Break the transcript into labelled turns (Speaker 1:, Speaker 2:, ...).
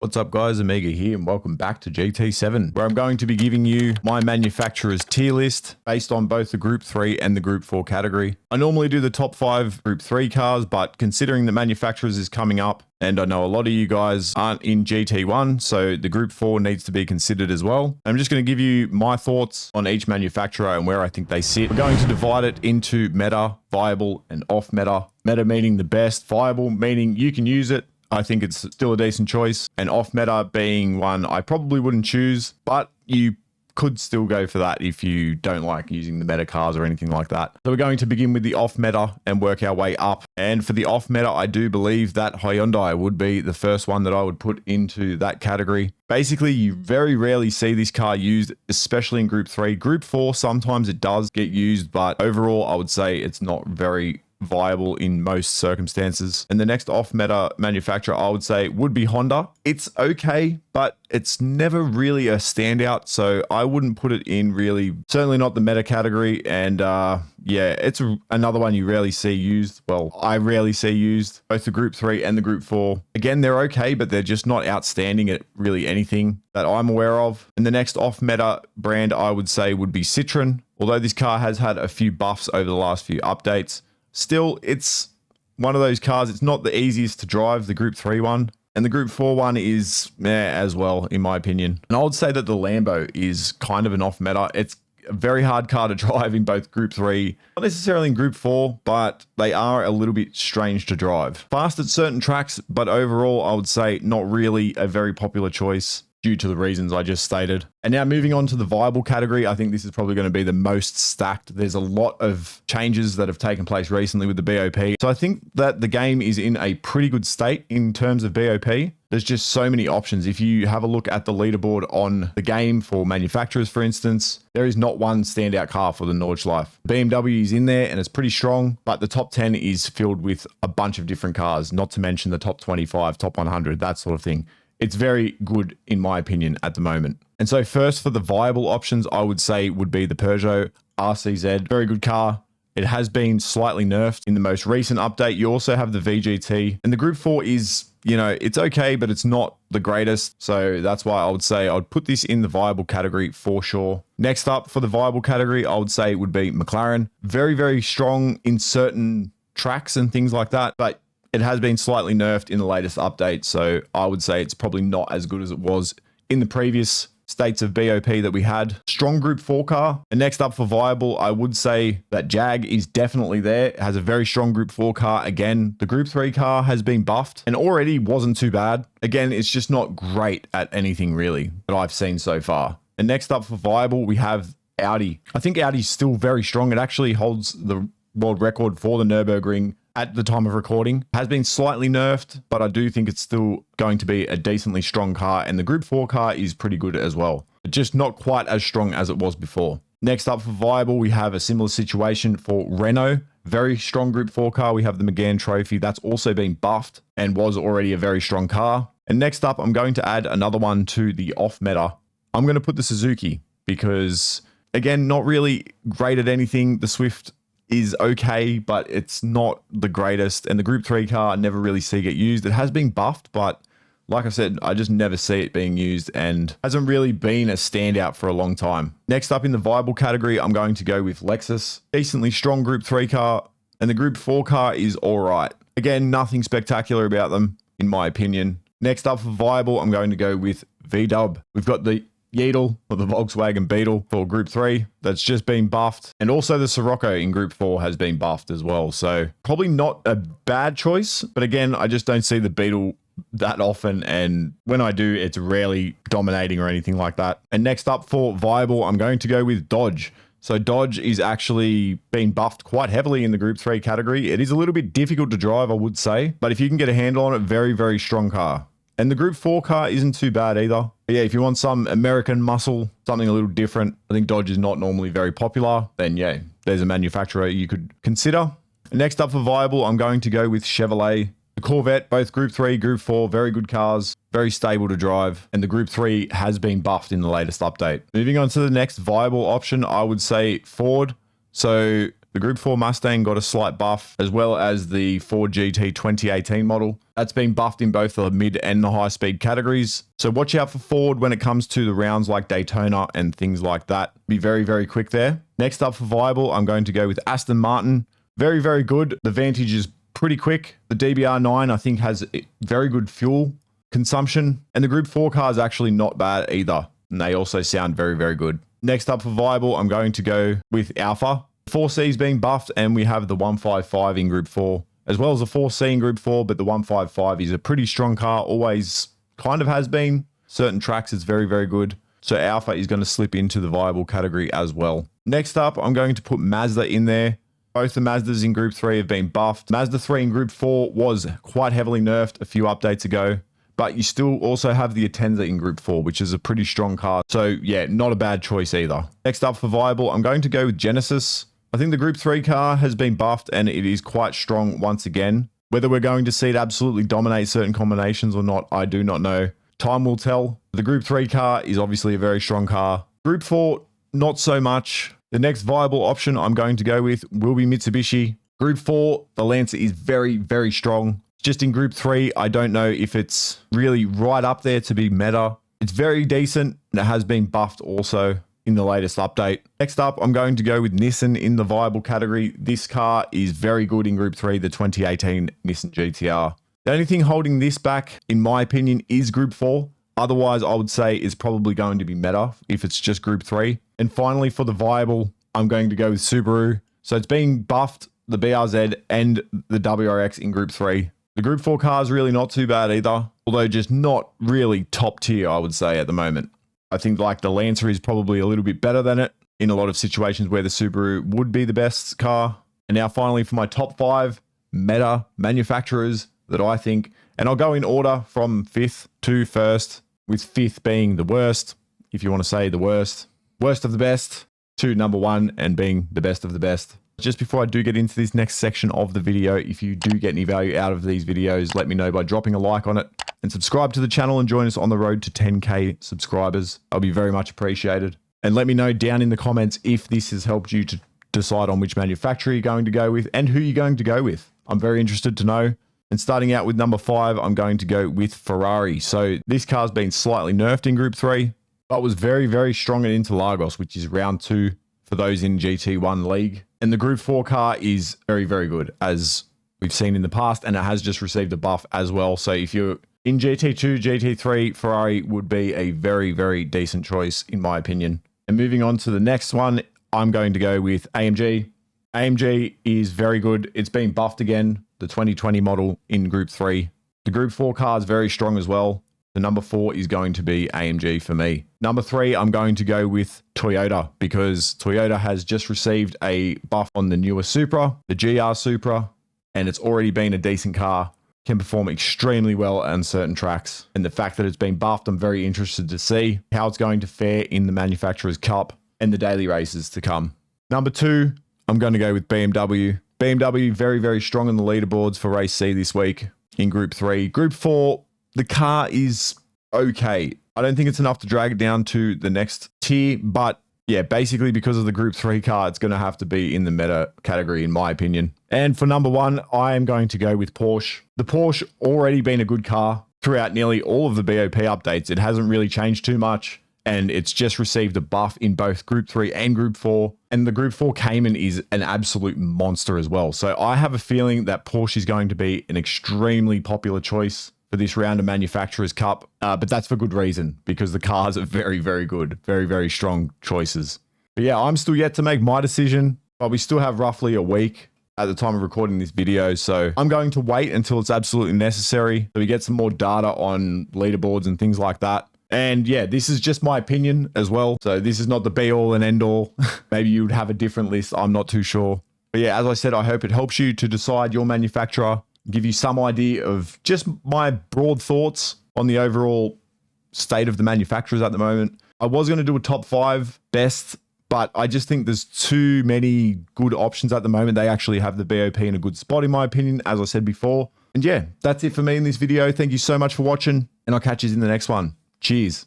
Speaker 1: What's up guys, Omega here and welcome back to GT7, where I'm going to be giving you my manufacturer's tier list based on both the Group 3 and the Group 4 category. I normally do the top 5 Group 3 cars, but considering the manufacturers is coming up, and I know a lot of you guys aren't in GT1, so the Group 4 needs to be considered as well. I'm just going to give you my thoughts on each manufacturer and where I think they sit. We're going to divide it into meta, viable, and off meta. Meta meaning the best, viable meaning you can use it. I think it's still a decent choice, and off meta being one I probably wouldn't choose, but you could still go for that if you don't like using the meta cars or anything like that. So we're going to begin with the off meta and work our way up. And for the off meta, I do believe that Hyundai would be the first one that I would put into that category. Basically, you very rarely see this car used, especially in Group 3. Group 4, sometimes it does get used, but overall, I would say it's not very viable in most circumstances. And the next off-meta manufacturer I would say would be Honda. It's okay, but it's never really a standout, so I wouldn't put it in really, certainly not the meta category. And yeah, it's another one you rarely see used. Well, I rarely see used, both the Group 3 and the Group 4. Again, they're okay, but they're just not outstanding at really anything that I'm aware of. And the next off-meta brand I would say would be Citroen. Although this car has had a few buffs over the last few updates, still, it's one of those cars, it's not the easiest to drive, the Group 3 one. And the Group 4 one is as well, in my opinion. And I would say that the Lambo is kind of an off-meta. It's a very hard car to drive in both Group 3, not necessarily in Group 4, but they are a little bit strange to drive. Fast at certain tracks, but overall, I would say not really a very popular choice, due to the reasons I just stated. And now moving on to the viable category, I think this is probably going to be the most stacked. There's a lot of changes that have taken place recently with the BOP. So I think that the game is in a pretty good state in terms of BOP. There's just so many options. If you have a look at the leaderboard on the game for manufacturers, for instance, there is not one standout car for the Nordschleife. BMW is in there and it's pretty strong, but the top 10 is filled with a bunch of different cars, not to mention the top 25, top 100, that sort of thing. It's very good, in my opinion, at the moment. And so first for the viable options, I would say would be the Peugeot RCZ. Very good car. It has been slightly nerfed in the most recent update. You also have the VGT. And the Group 4 is, it's okay, but it's not the greatest. So that's why I would say I would put this in the viable category for sure. Next up for the viable category, I would say would be McLaren. Very, very strong in certain tracks and things like that. But it has been slightly nerfed in the latest update, so I would say it's probably not as good as it was in the previous states of BOP that we had. Strong Group 4 car. And next up for viable, I would say that Jag is definitely there. It has a very strong Group 4 car. Again, the Group 3 car has been buffed and already wasn't too bad. Again, it's just not great at anything really that I've seen so far. And next up for viable, we have Audi. I think Audi's still very strong. It actually holds the world record for the Nürburgring at the time of recording. Has been slightly nerfed, but I do think it's still going to be a decently strong car, and the Group 4 car is pretty good as well, but just not quite as strong as it was before. Next up for viable, we have a similar situation for Renault. Very strong Group 4 car. We have the Megane Trophy. That's also been buffed and was already a very strong car. And next up, I'm going to add another one to the off meta. I'm going to put the Suzuki because, again, not really great at anything. The Swift is okay, but it's not the greatest. And the Group 3 car, I never really see get used. It has been buffed, but like I said, I just never see it being used and hasn't really been a standout for a long time. Next up in the viable category, I'm going to go with Lexus. Decently strong Group 3 car, and the Group 4 car is all right. Again, nothing spectacular about them, in my opinion. Next up for viable, I'm going to go with VW. We've got the Yeetle, or the Volkswagen Beetle for Group 3, that's just been buffed. And also the Sirocco in Group 4 has been buffed as well. So probably not a bad choice, but again, I just don't see the Beetle that often. And when I do, it's rarely dominating or anything like that. And next up for viable, I'm going to go with Dodge. So Dodge is actually being buffed quite heavily in the Group 3 category. It is a little bit difficult to drive, I would say, but if you can get a handle on it, very, very strong car. And the Group 4 car isn't too bad either. But yeah, if you want some American muscle, something a little different, I think Dodge is not normally very popular, then yeah, there's a manufacturer you could consider. And next up for viable, I'm going to go with Chevrolet. The Corvette, both Group 3, Group 4, very good cars, very stable to drive, and the Group 3 has been buffed in the latest update. Moving on to the next viable option, I would say Ford. So The Group 4 Mustang got a slight buff, as well as the Ford GT 2018 model. That's been buffed in both the mid and the high speed categories. So watch out for Ford when it comes to the rounds like Daytona and things like that. Be very, very quick there. Next up for Viable, I'm going to go with Aston Martin. Very, very good. The Vantage is pretty quick. The DBR9, I think, has very good fuel consumption. And the Group 4 car is actually not bad either. And they also sound very, very good. Next up for Viable, I'm going to go with Alpha. 4C is being buffed, and we have the 155 in Group 4, as well as the 4C in Group 4, but the 155 is a pretty strong car, always kind of has been. Certain tracks, it's very, very good. So Alpha is going to slip into the Viable category as well. Next up, I'm going to put Mazda in there. Both the Mazdas in Group 3 have been buffed. Mazda 3 in Group 4 was quite heavily nerfed a few updates ago, but you still also have the Atenza in Group 4, which is a pretty strong car. So yeah, not a bad choice either. Next up for Viable, I'm going to go with Genesis. I think the Group 3 car has been buffed and it is quite strong once again. Whether we're going to see it absolutely dominate certain combinations or not, I do not know. Time will tell. The Group 3 car is obviously a very strong car. Group 4, not so much. The next viable option I'm going to go with will be Mitsubishi. Group 4, the Lancer is very, very strong. Just in Group 3, I don't know if it's really right up there to be meta. It's very decent and it has been buffed also in the latest update. Next up, I'm going to go with Nissan in the viable category. This car is very good in Group 3, the 2018 Nissan GTR. The only thing holding this back, in my opinion, is Group 4. Otherwise, I would say it's probably going to be meta if it's just Group 3. And finally, for the viable, I'm going to go with Subaru. So it's being buffed, the BRZ and the WRX in Group 3. The Group 4 car is really not too bad either, although just not really top tier, I would say, at the moment. I think like the Lancer is probably a little bit better than it in a lot of situations where the Subaru would be the best car. And now finally for my top 5 meta manufacturers that I think, and I'll go in order from 5th to 1st, with 5th being the worst, if you want to say the worst of the best, to number 1 and being the best of the best. Just before I do get into this next section of the video, if you do get any value out of these videos, let me know by dropping a like on it and subscribe to the channel and join us on the road to 10K subscribers. I'll be very much appreciated. And let me know down in the comments if this has helped you to decide on which manufacturer you're going to go with and who you're going to go with. I'm very interested to know. And starting out with number 5, I'm going to go with Ferrari. So this car's been slightly nerfed in Group 3, but was very, very strong at Interlagos, which is round 2 for those in GT1 League. And the Group 4 car is very, very good, as we've seen in the past, and it has just received a buff as well. So if you're in GT2, GT3, Ferrari would be a very, very decent choice, in my opinion. And moving on to the next one, I'm going to go with AMG. AMG is very good. It's been buffed again, the 2020 model in Group 3. The Group 4 car is very strong as well. The number 4 is going to be AMG for me. Number 3, I'm going to go with Toyota because Toyota has just received a buff on the newer Supra, the GR Supra, and it's already been a decent car. Can perform extremely well on certain tracks. And the fact that it's been buffed, I'm very interested to see how it's going to fare in the Manufacturers Cup and the daily races to come. Number 2, I'm going to go with BMW. BMW very, very strong on the leaderboards for Race C this week in Group 3. Group 4, the car is okay. I don't think it's enough to drag it down to the next tier, but yeah, basically because of the Group 3 car, it's going to have to be in the meta category, in my opinion. And for number 1, I am going to go with Porsche. The Porsche already been a good car throughout nearly all of the BOP updates. It hasn't really changed too much, and it's just received a buff in both Group 3 and Group 4. And the Group 4 Cayman is an absolute monster as well. So I have a feeling that Porsche is going to be an extremely popular choice for this round of Manufacturers Cup, but that's for good reason, because the cars are very, very good. Very, very strong choices. But yeah, I'm still yet to make my decision, but we still have roughly a week at the time of recording this video, so I'm going to wait until it's absolutely necessary so we get some more data on leaderboards and things like that. And yeah, this is just my opinion as well, so this is not the be-all and end-all. Maybe you would have a different list, I'm not too sure. But yeah, as I said, I hope it helps you to decide your manufacturer, give you some idea of just my broad thoughts on the overall state of the manufacturers at the moment. I was going to do a top 5 best, but I just think there's too many good options at the moment. They actually have the BOP in a good spot, in my opinion, as I said before. And yeah, that's it for me in this video. Thank you so much for watching, and I'll catch you in the next one. Cheers.